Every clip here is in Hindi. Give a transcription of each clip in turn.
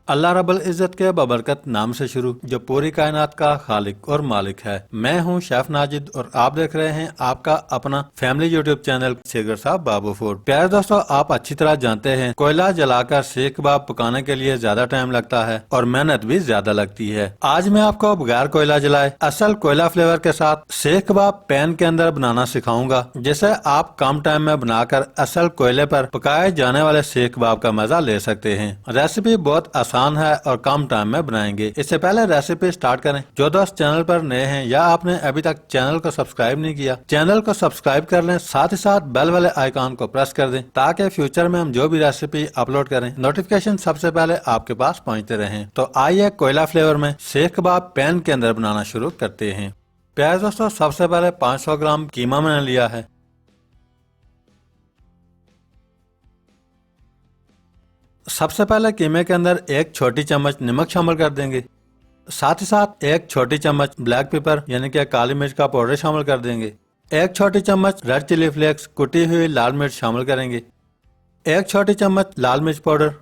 अल्लाह रब्बुल इज़्ज़त के बबरकत नाम से शुरू, जो पूरी कायनात का खालिक और मालिक है। मैं हूं शेफ नाजिद और आप देख रहे हैं आपका अपना फैमिली यूट्यूब चैनल शेखर साहब बाबू फूड। प्यारे दोस्तों, आप अच्छी तरह जानते हैं कोयला जलाकर सीख कबाब पकाने के लिए ज्यादा टाइम लगता है और मेहनत भी ज्यादा लगती है। आज मैं आपको बगैर कोयला जलाए असल कोयला फ्लेवर के साथ सीख कबाब पैन के अंदर बनाना सिखाऊंगा, जिसे आप कम टाइम में बनाकर असल कोयले पर पकाए जाने वाले सीख कबाब का मजा ले सकते हैं। रेसिपी बहुत आसान है और कम टाइम में बनाएंगे। इससे पहले रेसिपी स्टार्ट करें, जो दोस्त चैनल पर नए हैं या आपने अभी तक चैनल को सब्सक्राइब नहीं किया, चैनल को सब्सक्राइब कर लें, साथ ही साथ बेल वाले आइकॉन को प्रेस कर दें ताकि फ्यूचर में हम जो भी रेसिपी अपलोड करें नोटिफिकेशन सबसे पहले आपके पास पहुंचते रहें। तो आइए कोयला फ्लेवर में सीख कबाब पैन के अंदर बनाना शुरू करते हैं। प्यारे दोस्तों, सबसे पहले 500 ग्राम कीमा मैंने लिया है। सबसे पहले कीमे के अंदर एक छोटी चम्मच नमक शामिल कर देंगे। साथ ही साथ एक छोटी चम्मच ब्लैक पेपर यानी कि काली मिर्च का पाउडर शामिल कर देंगे। एक छोटी चम्मच रेड चिली फ्लेक्स कुटी हुई लाल मिर्च शामिल करेंगे। एक छोटी चम्मच लाल मिर्च पाउडर।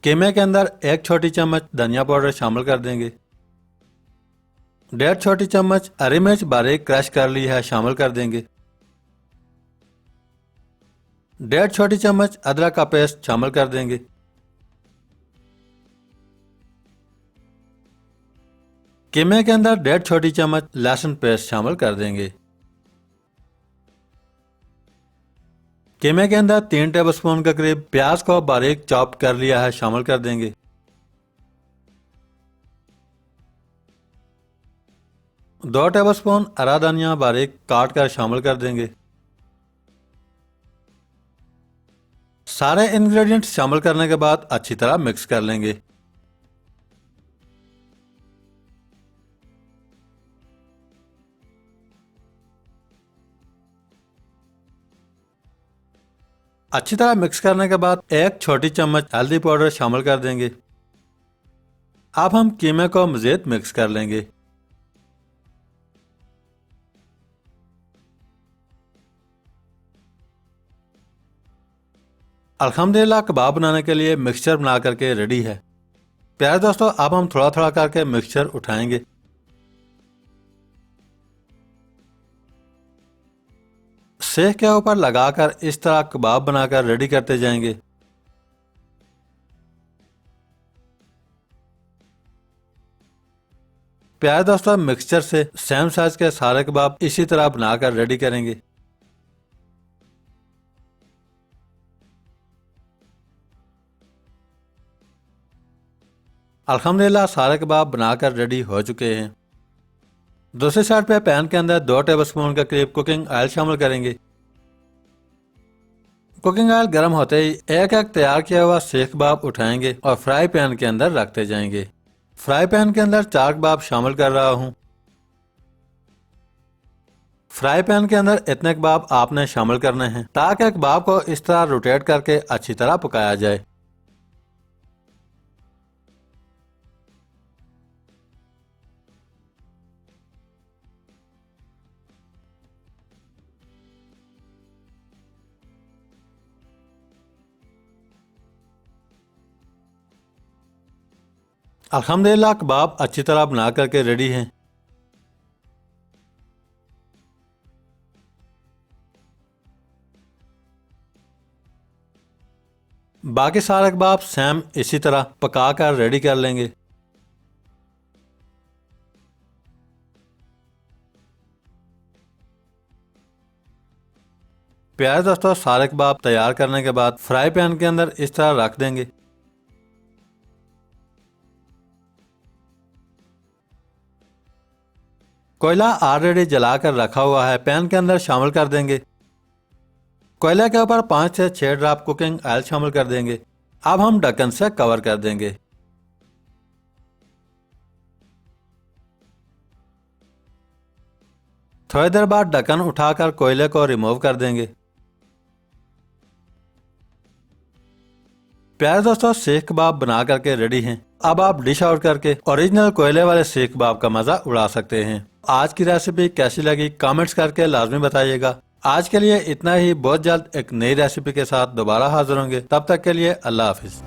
कीमे के अंदर एक छोटी चम्मच धनिया पाउडर शामिल कर देंगे। 1.5 छोटी चम्मच हरी मिर्च बारीक क्रश कर ली है शामिल कर देंगे। 1.5 छोटी चम्मच अदरक का पेस्ट शामिल कर देंगे। कीमे के अंदर 1.5 छोटी चम्मच लहसुन पेस्ट शामिल कर देंगे। कीमे के अंदर 3 टेबलस्पून के करीब प्याज को बारीक चॉप कर लिया है शामिल कर देंगे। 2 टेबलस्पून हरा धनिया बारीक काट कर शामिल कर देंगे। सारे इंग्रेडिएंट्स शामिल करने के बाद अच्छी तरह मिक्स कर लेंगे। अच्छी तरह मिक्स करने के बाद एक छोटी चम्मच हल्दी पाउडर शामिल कर देंगे। अब हम कीमे को मजीद मिक्स कर लेंगे। अल्हम्दुलिल्लाह, कबाब बनाने के लिए मिक्सचर बना करके रेडी है। प्यारे दोस्तों, अब हम थोड़ा थोड़ा करके मिक्सचर उठाएंगे। सेक के ऊपर लगाकर इस तरह कबाब बनाकर रेडी करते जाएंगे। प्यारे दोस्तों, मिक्सचर से सेम साइज के सारे कबाब इसी तरह बनाकर रेडी करेंगे। अल्हम्दुलिल्लाह, सारे कबाब बनाकर रेडी हो चुके हैं। दूसरी साइड पे पैन के अंदर 2 टेबलस्पून के करीब कुकिंग ऑयल शामिल करेंगे। कुकिंग ऑयल गर्म होते ही एक एक तैयार किया हुआ सीख कबाब उठाएंगे और फ्राई पैन के अंदर रखते जाएंगे। फ्राई पैन के अंदर 4 कबाब शामिल कर रहा हूँ। फ्राई पैन के अंदर इतने कबाब आपने शामिल करने हैं ताकि कबाब को इस तरह रोटेट करके अच्छी तरह पकाया जाए। अल्हम्दुलिल्लाह, कबाब अच्छी तरह बना करके रेडी हैं। बाकी सारे कबाब सेम इसी तरह पका कर रेडी कर लेंगे। प्यारे दोस्तों, सारे कबाब तैयार करने के बाद फ्राई पैन के अंदर इस तरह रख देंगे। कोयला ऑलरेडी जलाकर रखा हुआ है, पैन के अंदर शामिल कर देंगे। कोयले के ऊपर 5 से 6 ड्रॉप कुकिंग ऑयल शामिल कर देंगे। अब हम ढक्कन से कवर कर देंगे। थोड़ी देर बाद ढक्कन उठाकर कोयले को रिमूव कर देंगे। प्यारे दोस्तों, सीख कबाब बना करके रेडी हैं। अब आप डिश आउट करके ओरिजिनल कोयले वाले सीख कबाब का मजा उड़ा सकते हैं। आज की रेसिपी कैसी लगी कमेंट्स करके लाजमी बताइएगा। आज के लिए इतना ही। बहुत जल्द एक नई रेसिपी के साथ दोबारा हाजिर होंगे। तब तक के लिए अल्लाह हाफिज।